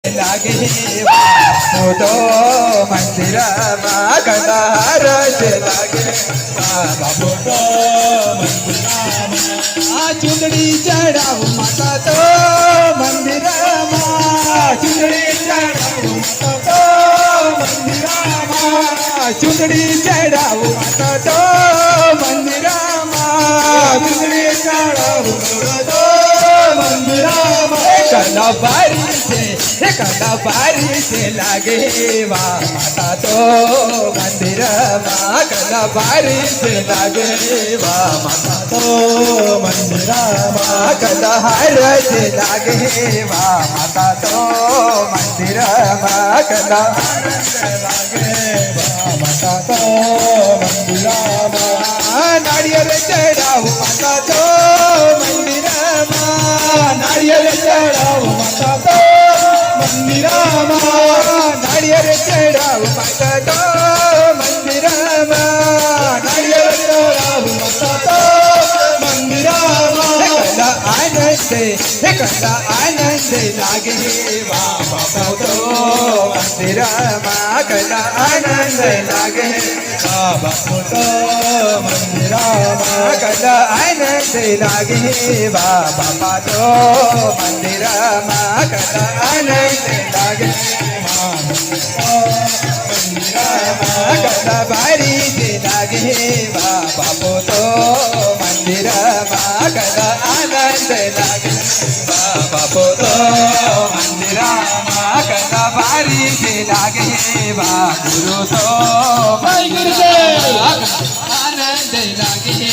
लागे मोठो मंदिरामा कलाहार लागे बाबा मोठो मंदिरामा चुंदडी चढावू माता तो मंदिरामा चुंदडी चढावू माता तो मंदिरामा चुंदडी चढावू माता तो मंदिरामा चुंदडी चढावू माता तो मंदिरामा कला बारी से लागे वा माता तो मंदिरामा कला बारी से लागे वा माता तो मंदिरामा कला हार से लागे वा माता तो मंदिरामा कला लागे वा माता तो मंदिरामा नारियल चढ़ाऊ माता तो मंदिरामा नारियल चढ़ाऊ माता तो मंदिरामा नारियल चढ़ाऊ माता तो मंदिरामा नारियल चढ़ाऊ माता तो मंदिरामा कला आनंद लागे वा बाबा तो मंदिरामा कला आनंद लागे बाबा तो मंदिरामा कला आनंद लागे वा बाबा तो मंदिरामा कला आनंद लागे मंदिरामा कला बारी से लागे वा बाबा तो मंदिरामा कला आनंद लागे बाबा तो मंदिरामा कला बारी से लागे वा गुरु तो आनंद लागे।